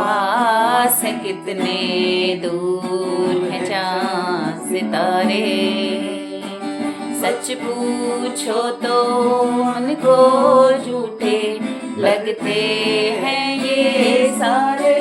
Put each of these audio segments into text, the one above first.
पास है कितने दूर हैं चाँद सितारे। सच पूछो तो उनको झूठे लगते हैं ये सारे।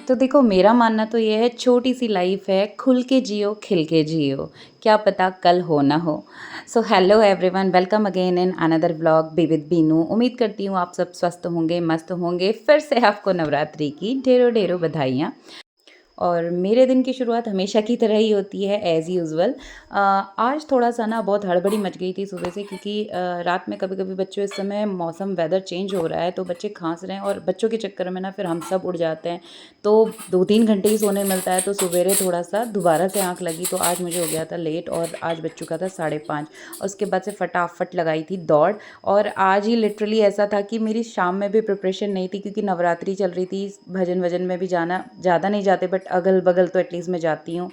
तो देखो, मेरा मानना तो ये है, छोटी सी लाइफ है, खुल के जियो, खिल के जियो, क्या पता कल हो ना हो। So hello everyone, welcome again in another vlog be with Binu. उम्मीद करती हूँ आप सब स्वस्थ होंगे, मस्त होंगे। फिर से आपको नवरात्रि की ढेरों ढेरों बधाइयाँ। और मेरे दिन की शुरुआत हमेशा की तरह ही होती है एज़ यूज़ुअल। आज थोड़ा सा ना बहुत हड़बड़ी मच गई थी सुबह से, क्योंकि रात में कभी कभी बच्चों, इस समय मौसम वेदर चेंज हो रहा है तो बच्चे खांस रहे हैं, और बच्चों के चक्कर में ना फिर हम सब उड़ जाते हैं। तो 2-3 घंटे ही सोने मिलता है, तो सवेरे थोड़ा सा दोबारा से आँख लगी तो आज मुझे हो गया था लेट, और आज बज चुका था 5:30। और उसके बाद से फटाफट लगाई थी दौड़। और आज ही लिटरली ऐसा था कि मेरी शाम में भी प्रिपरेशन नहीं थी, क्योंकि नवरात्रि चल रही थी, भजन वजन में भी जाना ज़्यादा नहीं जाते, बट अगल बगल तो एटलीस्ट मैं जाती हूँ,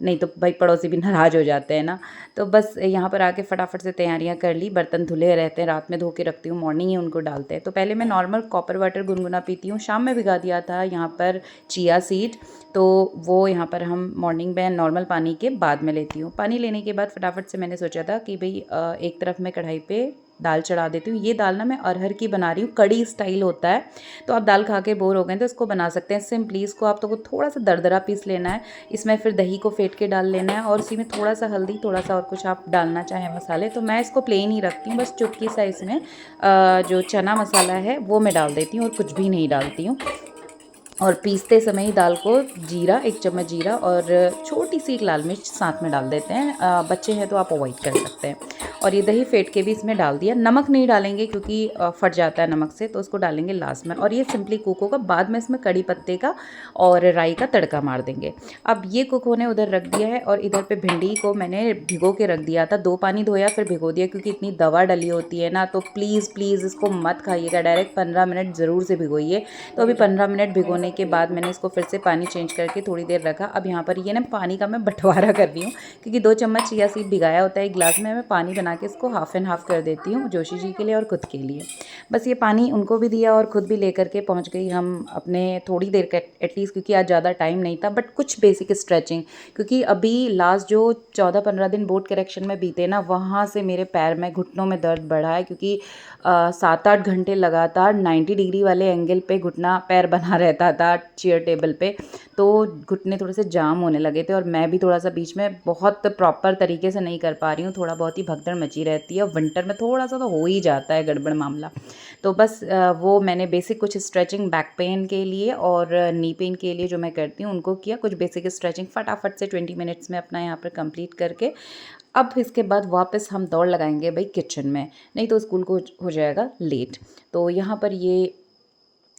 नहीं तो भाई पड़ोसी भी नाराज़ हो जाते हैं ना। तो बस यहाँ पर आके फटाफट से तैयारियाँ कर ली। बर्तन धुले रहते हैं, रात में धो के रखती हूँ, मॉर्निंग ही उनको डालते हैं। तो पहले मैं नॉर्मल कॉपर वाटर गुनगुना पीती हूँ, शाम में भिगा दिया था यहाँ पर चिया सीड, तो वो यहाँ पर हम मॉर्निंग में नॉर्मल पानी के बाद में लेती हूँ। पानी लेने के बाद फटाफट से मैंने सोचा था कि भाई एक तरफ मैं कढ़ाई पे दाल चढ़ा देती हूँ। ये दाल ना मैं अरहर की बना रही हूँ, कड़ी स्टाइल होता है। तो आप दाल खा के बोर हो गए तो इसको बना सकते हैं सिंपली। इसको आप तो थोड़ा सा दरदरा पीस लेना है, इसमें फिर दही को फेंट के डाल लेना है, और उसी में थोड़ा सा हल्दी, थोड़ा सा और कुछ आप डालना चाहें मसाले। तो मैं इसको प्लेन ही रखती हूँ, बस चुटकी सा इसमें जो चना मसाला है वो मैं डाल देती हूँ, और कुछ भी नहीं डालती हूँ। और पीसते समय ही दाल को जीरा, 1 चम्मच जीरा और छोटी सी एक लाल मिर्च साथ में डाल देते हैं। बच्चे हैं तो आप अवॉइड कर सकते हैं। और ये दही फेंट के भी इसमें डाल दिया। नमक नहीं डालेंगे क्योंकि फट जाता है नमक से, तो उसको डालेंगे लास्ट में। और ये सिंपली कुक होगा, बाद में इसमें कड़ी पत्ते का और राई का तड़का मार देंगे। अब ये कुक होने उधर रख दिया है, और इधर पे भिंडी को मैंने भिगो के रख दिया था। 2 पानी धोया फिर भिगो दिया, क्योंकि इतनी दवा डली होती है ना, तो प्लीज़ प्लीज़ इसको मत खाइएगा डायरेक्ट, 15 मिनट ज़रूर से भिगोइए। तो अभी 15 मिनट भिगोने के बाद मैंने इसको फिर से पानी चेंज करके थोड़ी देर रखा। अब यहाँ पर ये ना पानी का मैं बंटवारा कर रही हूँ, क्योंकि 2 चम्मच चिया सीड भिगाया होता है एक गिलास में, मैं पानी बना के इसको हाफ़ एंड हाफ़ कर देती हूँ, जोशी जी के लिए और खुद के लिए। बस ये पानी उनको भी दिया और खुद भी लेकर के पहुँच गई हम अपने थोड़ी देर का एटलीस्ट, क्योंकि आज ज़्यादा टाइम नहीं था, बट कुछ बेसिक स्ट्रेचिंग, क्योंकि अभी लास्ट जो 14-15 दिन बोर्ड करेक्शन में बीते ना, वहाँ से मेरे पैर में, घुटनों में दर्द बढ़ा है, क्योंकि 7-8 घंटे लगातार 90 डिग्री वाले एंगल पे घुटना पैर बना रहता था चेयर टेबल पे, तो घुटने थोड़े से जाम होने लगे थे। और मैं भी थोड़ा सा बीच में बहुत प्रॉपर तरीके से नहीं कर पा रही हूँ, थोड़ा बहुत ही भगदड़ मची रहती है, और विंटर में थोड़ा सा तो हो ही जाता है गड़बड़ मामला। तो बस वो मैंने बेसिक कुछ स्ट्रेचिंग बैक पेन के लिए और नी पेन के लिए जो मैं करती हूँ उनको किया, कुछ बेसिक स्ट्रेचिंग फटाफट से 20 मिनट्स में अपना यहाँ पर कंप्लीट करके। अब इसके बाद वापस हम दौड़ लगाएंगे भाई किचन में, नहीं तो स्कूल को हो जाएगा लेट। तो यहाँ पर ये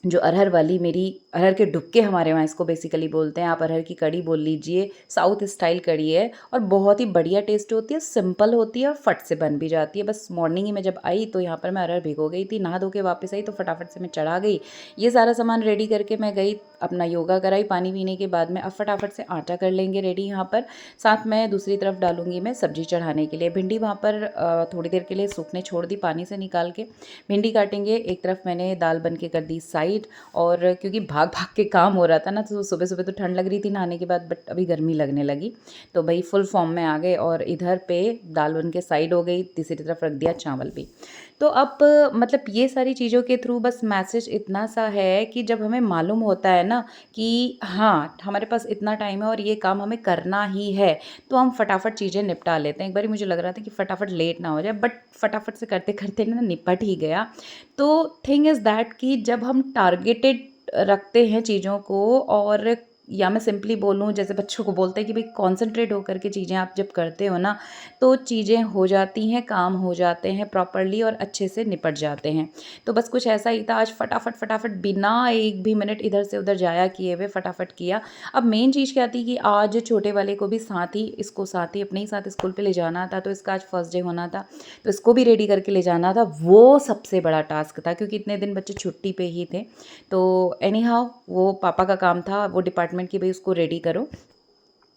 जो अरहर वाली मेरी, अरहर के डुबके हमारे वहाँ इसको बेसिकली बोलते हैं, आप अरहर की कड़ी बोल लीजिए, साउथ स्टाइल कड़ी है, और बहुत ही बढ़िया टेस्ट होती है, सिंपल होती है और फट से बन भी जाती है। बस मॉर्निंग ही में जब आई तो यहाँ पर मैं अरहर भिगो गई थी, नहा धो के वापस आई तो फटाफट से मैं चढ़ा गई। ये सारा सामान रेडी करके मैं गई, अपना योगा कराई पानी पीने के बाद में। अब फटाफट से आटा कर लेंगे रेडी यहाँ पर। साथ में दूसरी तरफ डालूंगी मैं सब्जी चढ़ाने के लिए भिंडी, वहाँ पर थोड़ी देर के लिए सूखने छोड़ दी पानी से निकाल के। भिंडी काटेंगे, एक तरफ मैंने दाल बन के कर दी साइड। और क्योंकि भाग भाग के काम हो रहा था ना, तो सुबह सुबह तो ठंड लग रही थी नहाने के बाद, बट अभी गर्मी लगने लगी, तो भाई फुल फॉर्म में आ गए। और इधर पे दाल बन के साइड हो गई, तीसरी तरफ रख दिया चावल भी। तो अब मतलब ये सारी चीज़ों के थ्रू बस मैसेज इतना सा है कि जब हमें मालूम होता है ना कि हाँ हमारे पास इतना टाइम है और ये काम हमें करना ही है, तो हम फटाफट चीज़ें निपटा लेते हैं। एक बार मुझे लग रहा था कि फटाफट लेट ना हो जाए, बट फटाफट से करते करते ना निपट ही गया। तो थिंग इज़ दैट कि जब हम टारगेटेड रखते हैं चीज़ों को, और या मैं सिंपली बोलूँ जैसे बच्चों को बोलते हैं कि भाई कॉन्सेंट्रेट होकर के चीज़ें आप जब करते हो ना, तो चीज़ें हो जाती हैं, काम हो जाते हैं प्रॉपरली और अच्छे से निपट जाते हैं। तो बस कुछ ऐसा ही था आज, फटाफट फटाफट बिना एक भी मिनट इधर से उधर जाया किए हुए फटाफट किया। अब मेन चीज़ क्या थी कि आज छोटे वाले को भी साथ ही, इसको साथ ही अपने ही साथ स्कूल पे ले जाना था, तो इसका आज फर्स्ट डे होना था, तो इसको भी रेडी करके ले जाना था। वो सबसे बड़ा टास्क था, क्योंकि इतने दिन बच्चे छुट्टी पे ही थे। तो एनी हाउ वो पापा का काम था, वो डिपार्टमेंट की, भाई उसको रेडी करो।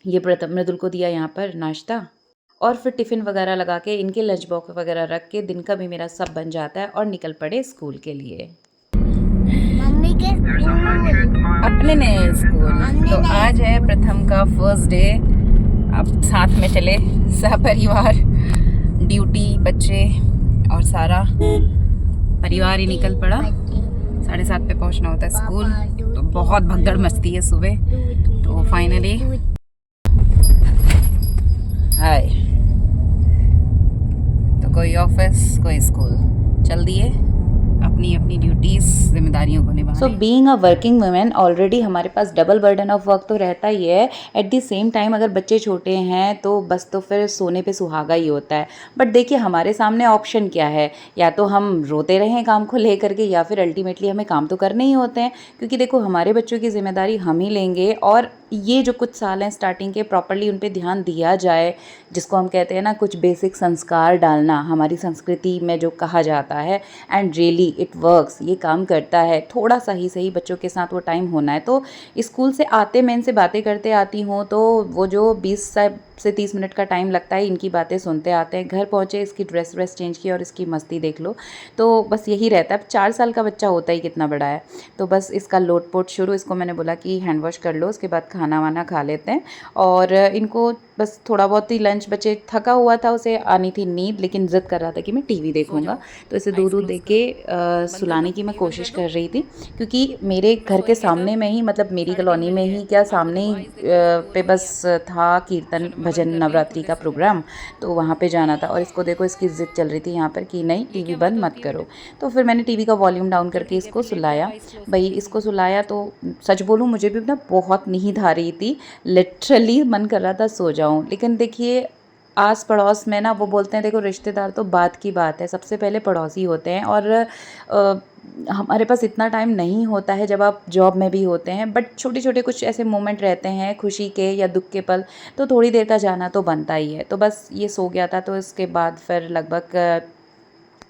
ये मृदुल को दिया यहाँ पर नाश्ता, और फिर टिफ़िन वगैरह लगा के इनके लंच बॉक्स वगैरह रख के दिन का भी मेरा सब बन जाता है, और निकल पड़े स्कूल के लिए। अपने नए स्कूल। तो आज है प्रथम का फर्स्ट डे। अब साथ में चले सहपरिवार, ड्यूटी, बच्चे और सारा परिवार ही निकल पड़ा। 7:30 पे पहुंचना होता है स्कूल, तो बहुत भगदड़ मस्ती है सुबह। तो फाइनली हाय, तो कोई ऑफिस कोई स्कूल, चल दिए अपनी अपनी ड्यूटीज, जिम्मेदारियों को निभाने। So being a working women already हमारे पास डबल बर्डन ऑफ वर्क तो रहता ही है। एट द सेम टाइम अगर बच्चे छोटे हैं तो बस तो फिर सोने पे सुहागा ही होता है। बट देखिए हमारे सामने ऑप्शन क्या है, या तो हम रोते रहें काम को लेकर के, या फिर अल्टीमेटली हमें काम तो करने ही होते हैं, क्योंकि देखो हमारे बच्चों की जिम्मेदारी हम ही लेंगे। और ये जो कुछ साल हैं स्टार्टिंग के, प्रॉपरली उन पे ध्यान दिया जाए, जिसको हम कहते हैं ना कुछ बेसिक संस्कार डालना, हमारी संस्कृति में जो कहा जाता है, एंड रियली इट वर्क्स, ये काम करता है। थोड़ा सा ही सही बच्चों के साथ वो टाइम होना है। तो स्कूल से आते मैं इनसे बातें करते आती हूँ, तो वो जो 20 से 30 मिनट का टाइम लगता है इनकी बातें सुनते आते हैं। घर पहुँचे इसकी ड्रेस व्रेस चेंज की और इसकी मस्ती देख लो, तो बस यही रहता है। अब 4 साल का बच्चा होता ही कितना बड़ा है, तो बस इसका लोटपोट शुरू। इसको मैंने बोला कि हैंड वॉश कर लो, उसके बाद खाना वाना खा लेते हैं। और इनको बस थोड़ा बहुत ही लंच, बच्चे थका हुआ था, उसे आनी थी नींद, लेकिन ज़िद कर रहा था कि मैं टीवी देखूंगा, तो इसे दूध दे के सुलाने की मैं कोशिश कर रही थी। क्योंकि मेरे घर के सामने में ही, मतलब मेरी कॉलोनी में ही क्या, सामने ही पे बस था कीर्तन भजन नवरात्रि का प्रोग्राम, तो वहाँ पे जाना था। और इसको देखो, इसकी ज़िद चल रही थी यहाँ पर कि नहीं टीवी बंद मत करो। तो फिर मैंने टीवी का वॉल्यूम डाउन करके इसको सुलाया। भाई इसको सुलाया तो सच बोलूँ मुझे भी ना बहुत नींद आ रही थी, लिटरली मन कर रहा था सो जाऊँ। लेकिन देखिए आस पड़ोस में ना वो बोलते हैं, देखो रिश्तेदार तो बात की बात है, सबसे पहले पड़ोसी होते हैं। और हमारे पास इतना टाइम नहीं होता है जब आप जॉब में भी होते हैं, बट छोटे छोटे कुछ ऐसे मोमेंट रहते हैं खुशी के या दुख के पल, तो थोड़ी देर का जाना तो बनता ही है। तो बस ये सो गया था, तो इसके बाद फिर लगभग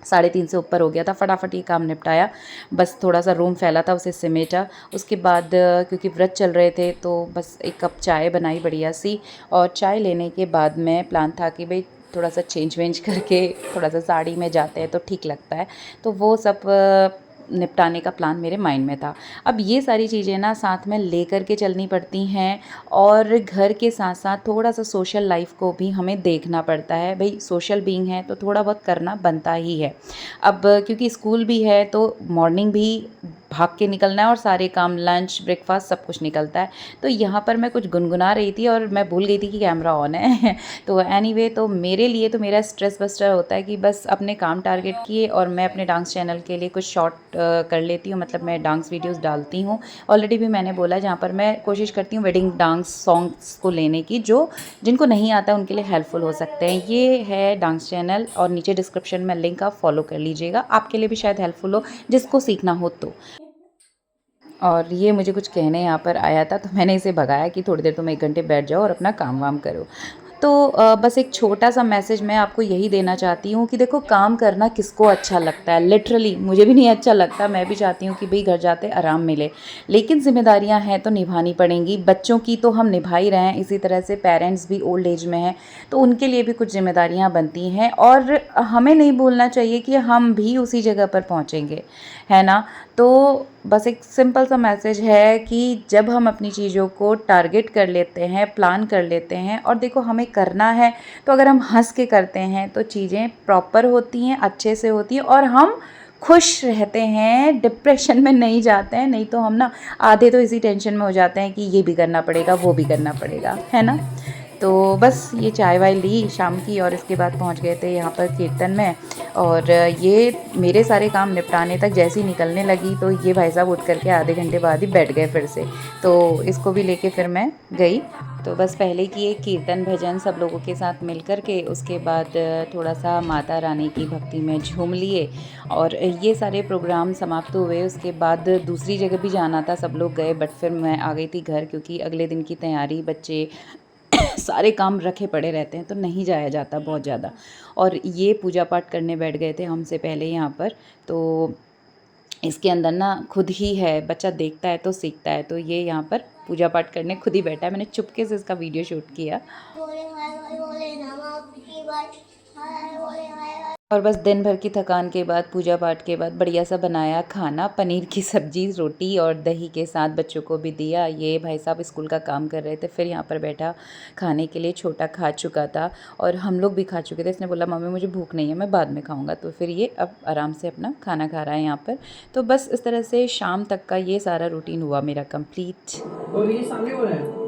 3:30 से ऊपर हो गया था। फटाफट ये काम निपटाया, बस थोड़ा सा रूम फैला था उसे समेटा। उसके बाद क्योंकि व्रत चल रहे थे, तो बस एक कप चाय बनाई बढ़िया सी। और चाय लेने के बाद में प्लान था कि भाई थोड़ा सा चेंज वेंज करके थोड़ा सा साड़ी में जाते हैं तो ठीक लगता है, तो वो सब निपटाने का प्लान मेरे माइंड में था। अब ये सारी चीज़ें ना साथ में लेकर के चलनी पड़ती हैं, और घर के साथ साथ थोड़ा सा सोशल लाइफ को भी हमें देखना पड़ता है। भाई सोशल बीइंग है तो थोड़ा बहुत करना बनता ही है। अब क्योंकि स्कूल भी है तो मॉर्निंग भी भाग के निकलना है, और सारे काम लंच ब्रेकफास्ट सब कुछ निकलता है। तो यहाँ पर मैं कुछ गुनगुना रही थी और मैं भूल गई थी कि कैमरा ऑन है तो एनीवे, तो मेरे लिए तो मेरा स्ट्रेस बस्टर होता है कि बस अपने काम टारगेट किए, और मैं अपने डांस चैनल के लिए कुछ शॉर्ट कर लेती हूँ, मतलब मैं डांस वीडियोस डालती हूँ। ऑलरेडी भी मैंने बोला, जहाँ पर मैं कोशिश करती हूँ वेडिंग डांस सॉन्ग्स को लेने की, जो जिनको नहीं आता उनके लिए हेल्पफुल हो सकते हैं। ये है डांस चैनल, और नीचे डिस्क्रिप्शन में लिंक, आप फॉलो कर लीजिएगा, आपके लिए भी शायद हेल्पफुल हो जिसको सीखना हो तो। और ये मुझे कुछ कहने यहाँ पर आया था, तो मैंने इसे भगाया कि थोड़ी देर तुम 1 घंटे बैठ जाओ और अपना काम वाम करो। तो बस एक छोटा सा मैसेज मैं आपको यही देना चाहती हूँ कि देखो काम करना किसको अच्छा लगता है, लिटरली मुझे भी नहीं अच्छा लगता। मैं भी चाहती हूँ कि भाई घर जाते आराम मिले, लेकिन जिम्मेदारियाँ हैं तो निभानी पड़ेंगी। बच्चों की तो हम निभा ही रहे हैं, इसी तरह से पेरेंट्स भी ओल्ड एज में हैं तो उनके लिए भी कुछ जिम्मेदारियाँ बनती हैं, और हमें नहीं भूलना चाहिए कि हम भी उसी जगह पर पहुँचेंगे, है ना। तो बस एक सिंपल सा मैसेज है कि जब हम अपनी चीज़ों को टारगेट कर लेते हैं, प्लान कर लेते हैं, और देखो हमें करना है, तो अगर हम हंस के करते हैं तो चीज़ें प्रॉपर होती हैं, अच्छे से होती हैं, और हम खुश रहते हैं, डिप्रेशन में नहीं जाते हैं। नहीं तो हम ना आधे तो इसी टेंशन में हो जाते हैं कि ये भी करना पड़ेगा, वो भी करना पड़ेगा, है ना। तो बस ये चाय वाय ली शाम की, और इसके बाद पहुंच गए थे यहाँ पर कीर्तन में। और ये मेरे सारे काम निपटाने तक जैसी निकलने लगी, तो ये भाई साहब उठ करके आधे घंटे बाद ही बैठ गए फिर से, तो इसको भी लेके फिर मैं गई। तो बस पहले किए कीर्तन भजन सब लोगों के साथ मिल कर के, उसके बाद थोड़ा सा माता रानी की भक्ति में झूम लिए, और ये सारे प्रोग्राम समाप्त हुए। उसके बाद दूसरी जगह भी जाना था, सब लोग गए, बट फिर मैं आ गई थी घर, क्योंकि अगले दिन की तैयारी, बच्चे सारे काम रखे पड़े रहते हैं तो नहीं जाया जाता बहुत ज़्यादा। और ये पूजा पाठ करने बैठ गए थे हमसे पहले यहाँ पर, तो इसके अंदर ना खुद ही है, बच्चा देखता है तो सीखता है, तो ये यहाँ पर पूजा पाठ करने खुद ही बैठा है। मैंने चुपके से इसका वीडियो शूट किया। और बस दिन भर की थकान के बाद, पूजा पाठ के बाद बढ़िया सा बनाया खाना, पनीर की सब्ज़ी, रोटी और दही के साथ बच्चों को भी दिया। ये भाई साहब स्कूल का काम कर रहे थे, फिर यहाँ पर बैठा खाने के लिए। छोटा खा चुका था और हम लोग भी खा चुके थे। इसने बोला मम्मी मुझे भूख नहीं है, मैं बाद में खाऊंगा। तो फिर ये अब आराम से अपना खाना खा रहा है यहाँ पर। तो बस इस तरह से शाम तक का ये सारा रूटीन हुआ मेरा कंप्लीट। और ये सामने हो रहा है।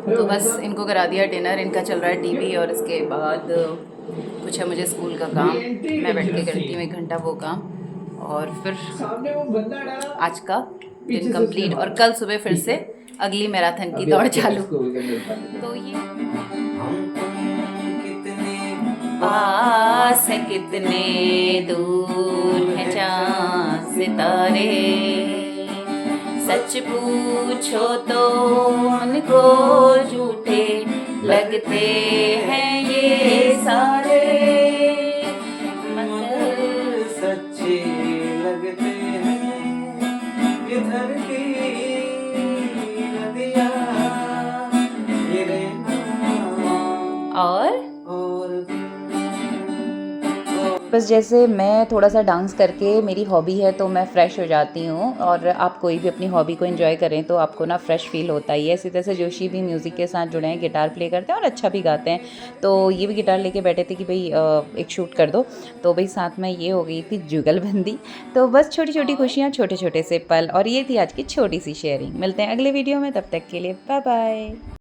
तो बस इनको करा दिया डिनर, इनका चल रहा है टीवी और इसके बाद कुछ है मुझे स्कूल का काम, मैं बैठ के करती हूँ 1 घंटा वो काम और फिर सामने वो बंदा डाला, आज का दिन कंप्लीट। और कल सुबह फिर से अगली मैराथन की दौड़ चालू। तो ये पास है कितने दूर है चाँद सितारे, सच पूछो तो उनको झूठे लगते हैं ये सारे, मगर सच्चे लगते हैं इधर की नदियाँ, ये रहना और और बस जैसे मैं थोड़ा सा डांस करके मेरी हॉबी है तो मैं फ़्रेश हो जाती हूँ। और आप कोई भी अपनी हॉबी को एंजॉय करें तो आपको ना फ़्रेश फील होता ही है। इसी तरह से जोशी भी म्यूज़िक के साथ जुड़े हैं, गिटार प्ले करते हैं और अच्छा भी गाते हैं। तो ये भी गिटार लेके बैठे थे कि भाई एक शूट कर दो, तो भाई साथ में ये हो गई थी जुगलबंदी। तो बस छोटी छोटी खुशियाँ, छोटे छोटे से पल, और ये थी आज की छोटी सी शेयरिंग। मिलते हैं अगले वीडियो में, तब तक के लिए बाय बाय।